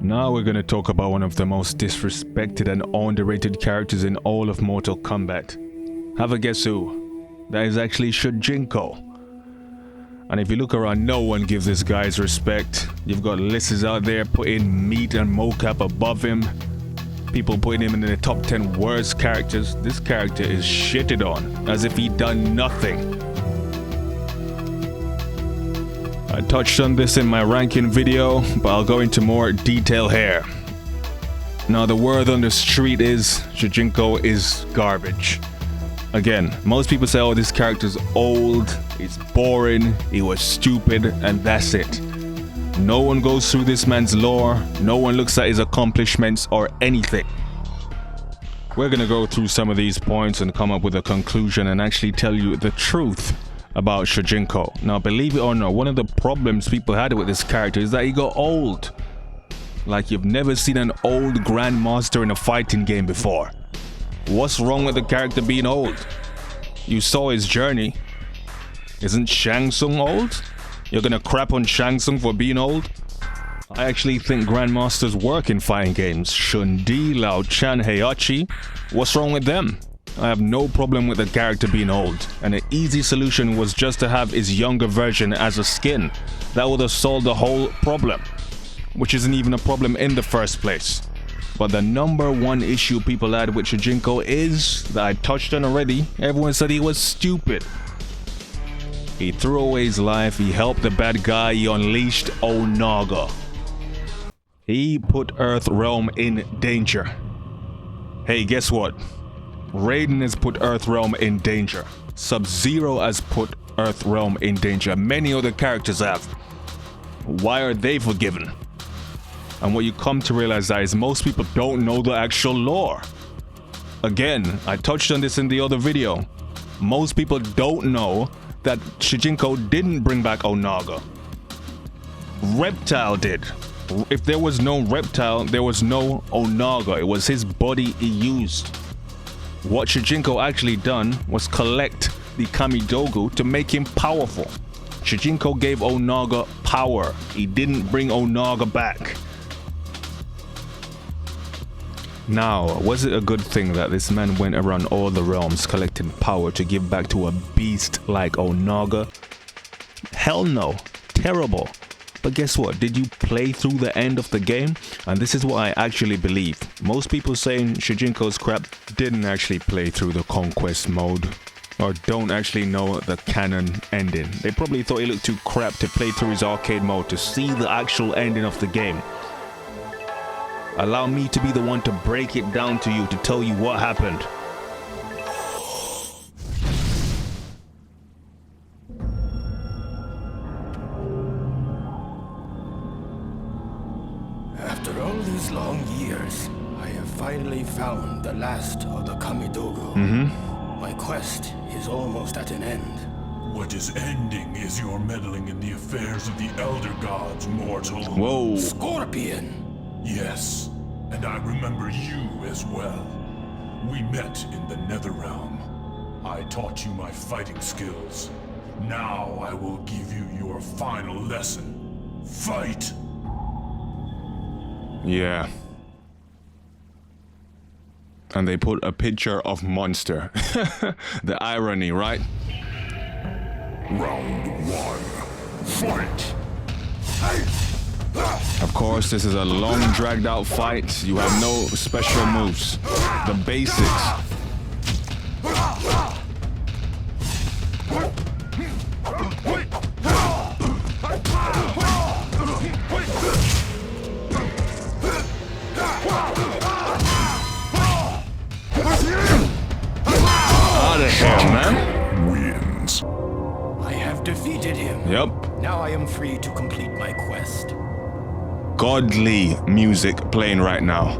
Now we're gonna talk about one of the most disrespected and underrated characters in all of Mortal Kombat. Have a guess who? That is actually Shujinko. And if you look around, no one gives this guy his respect. You've got lists out there putting meat and mocap above him. People putting him in the top 10 worst characters. This character is shitted on as if he'd done nothing. I touched on this in my ranking video, but I'll go into more detail here. Now the word on the street is Shujinko is garbage. Again, most people say, oh, this character's old, it's boring, he was stupid, and that's it. No one goes through this man's lore, no one looks at his accomplishments or anything. We're gonna go through some of these points and come up with a conclusion and actually tell you the truth about Shujinko. Now, believe it or not, one of the problems people had with this character is that he got old. Like you've never seen an old grandmaster in a fighting game before. What's wrong with the character being old? You saw his journey. Isn't Shang Tsung old? You're gonna crap on Shang Tsung for being old? I actually think grandmasters work in fighting games. Shun Di, Lao Chan, Heihachi. What's wrong with them? I have no problem with the character being old, and an easy solution was just to have his younger version as a skin. That would have solved the whole problem, which isn't even a problem in the first place. But the number one issue people had with Shujinko is, that I touched on already, everyone said he was stupid. He threw away his life, he helped the bad guy, he unleashed Onaga. He put Earth Realm in danger. Hey, guess what? Raiden has put Earth Realm in danger. Sub-Zero has put Earth Realm in danger. Many other characters have. Why are they forgiven? And what you come to realize is most people don't know the actual lore. Again, I touched on this in the other video. Most people don't know that Shujinko didn't bring back Onaga. Reptile did. If there was no Reptile, there was no Onaga. It was his body he used. What Shujinko actually done was collect the Kamidogu to make him powerful. Shujinko gave Onaga power. He didn't bring Onaga back. Now, was it a good thing that this man went around all the realms collecting power to give back to a beast like Onaga? Hell no. Terrible. But guess what? Did you play through the end of the game? And this is what I actually believe. Most people saying Shujinko's crap didn't actually play through the conquest mode, or don't actually know the canon ending. They probably thought he looked too crap to play through his arcade mode to see the actual ending of the game. Allow me to be the one to break it down to you, to tell you what happened. After all these long years, I have finally found the last of the Kamidogu. My quest is almost at an end. What is ending is your meddling in the affairs of the Elder Gods, mortal. Whoa. Scorpion! Yes, and I remember you as well. We met in the Netherrealm. I taught you my fighting skills. Now I will give you your final lesson. Fight! Yeah. And they put a picture of Monster. The irony, right? Round one. Fight! Of course, this is a long, dragged out fight. You have no special moves. The basics. Out of here, man. Wins. I have defeated him. Yep. Now I am free to complete my quest. Godly music playing right now.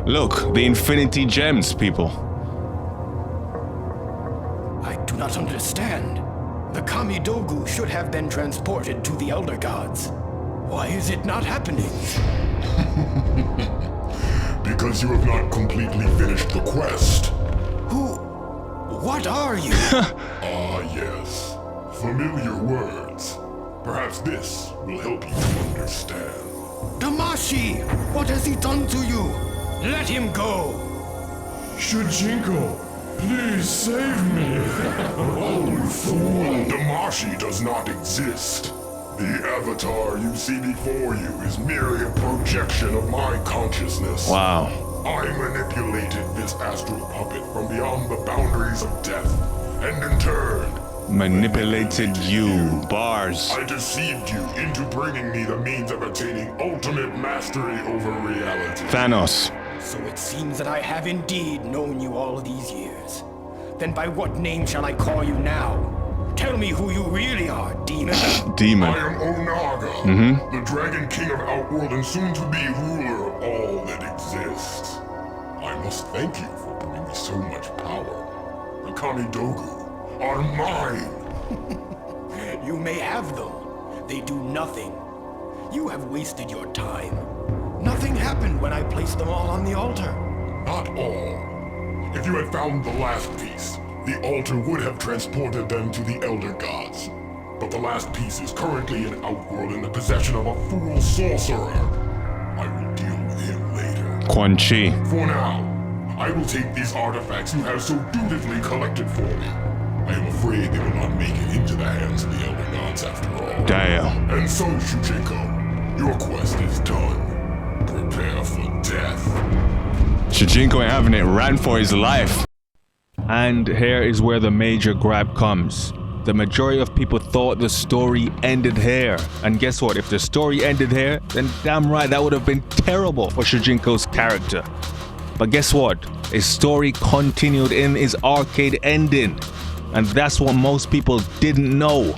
Look, the Infinity Gems, people. I do not understand. The Kamidogu should have been transported to the Elder Gods. Why is it not happening? Because you have not completely finished the quest. What are you? Ah, yes. Familiar words. Perhaps this will help you to understand. Damashi! Why What has he done to you? Let him go! Shujinko, please save me! Oh, fool! Damashi does not exist. The avatar you see before you is merely a projection of my consciousness. Wow. I manipulated this astral puppet from beyond the boundaries of death, and in turn, Manipulated you. Bars. I deceived you into bringing me the means of attaining ultimate mastery over reality. Thanos. So it seems that I have indeed known you all these years. Then by what name shall I call you now? Tell me who you really are, demon. Demon. I am Onaga, the Dragon King of Outworld and soon-to-be ruler of all that exists. I must thank you for bringing me so much power. The Kamidogu are mine. You may have them. They do nothing. You have wasted your time. Nothing happened when I placed them all on the altar. Not all. If you had found the last piece, the altar would have transported them to the Elder Gods. But the last piece is currently in Outworld in the possession of a fool sorcerer. I will deal with him later. Quan Chi. For now, I will take these artifacts you have so dutifully collected for me. I am afraid they will not make it into the hands of the Elder Gods after all. Damn. And so, Shujinko, your quest is done. Prepare for death. Shujinko ain't having it, ran for his life. And here is where the major grab comes. The majority of people thought the story ended here. And guess what? If the story ended here, then damn right that would have been terrible for Shujinko's character. But guess what? His story continued in his arcade ending. And that's what most people didn't know.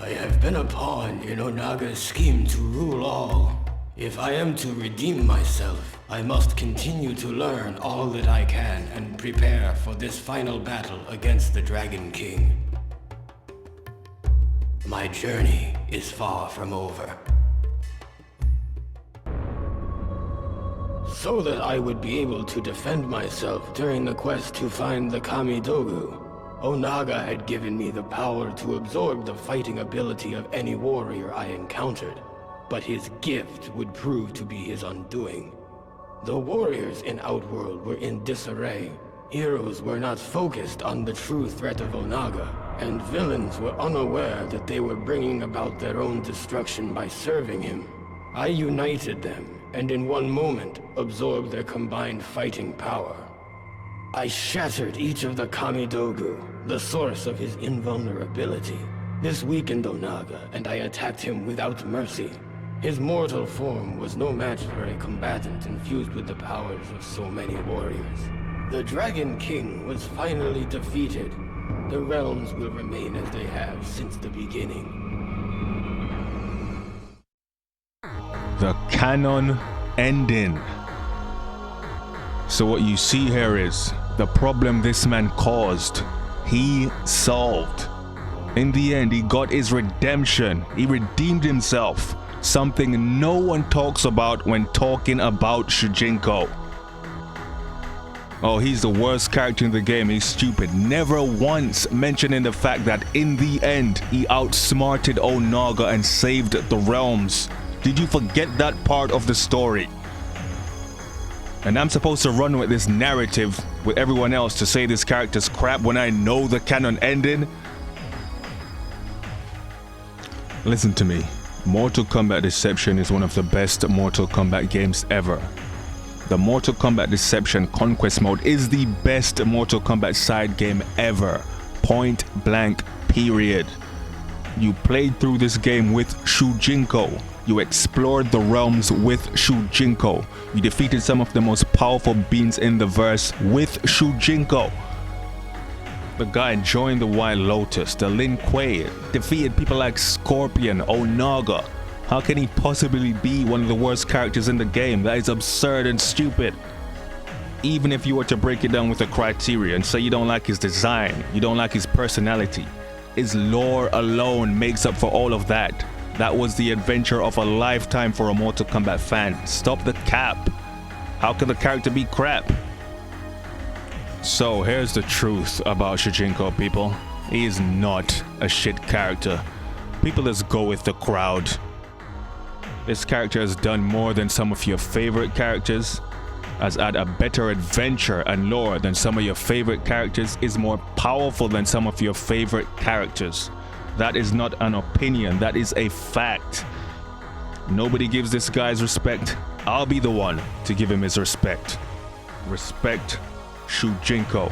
I have been a pawn in Onaga's scheme to rule all. If I am to redeem myself, I must continue to learn all that I can and prepare for this final battle against the Dragon King. My journey is far from over. So that I would be able to defend myself during the quest to find the Kamidogu, Onaga had given me the power to absorb the fighting ability of any warrior I encountered, but his gift would prove to be his undoing. The warriors in Outworld were in disarray. Heroes were not focused on the true threat of Onaga, and villains were unaware that they were bringing about their own destruction by serving him. I united them, and in one moment absorbed their combined fighting power. I shattered each of the Kamidogu, the source of his invulnerability. This weakened Onaga, and I attacked him without mercy. His mortal form was no match for a combatant infused with the powers of so many warriors. The Dragon King was finally defeated. The realms will remain as they have since the beginning. The Canon ending. So what you see here is the problem this man caused, he solved. In the end, he got his redemption. He redeemed himself. Something no one talks about when talking about Shujinko. Oh, he's the worst character in the game. He's stupid. Never once mentioning the fact that in the end, he outsmarted Onaga and saved the realms. Did you forget that part of the story? And I'm supposed to run with this narrative with everyone else to say this character's crap when I know the canon ending? Listen to me. Mortal Kombat Deception is one of the best Mortal Kombat games ever. The Mortal Kombat Deception Conquest Mode is the best Mortal Kombat side game ever. Point blank, period. You played through this game with Shujinko. You explored the realms with Shujinko. You defeated some of the most powerful beings in the verse with Shujinko. The guy joined the White Lotus, the Lin Kuei, defeated people like Scorpion, Onaga. How can he possibly be one of the worst characters in the game? That is absurd and stupid. Even if you were to break it down with a criteria and say you don't like his design, you don't like his personality, his lore alone makes up for all of that. That was the adventure of a lifetime for a Mortal Kombat fan. Stop the cap. How can the character be crap? So here's the truth about Shujinko, people. He is not a shit character. People just go with the crowd. This character has done more than some of your favorite characters, has had a better adventure and lore than some of your favorite characters, is more powerful than some of your favorite characters. That is not an opinion, that is a fact. Nobody gives this guy his respect. I'll be the one to give him his respect. Respect Shujinko.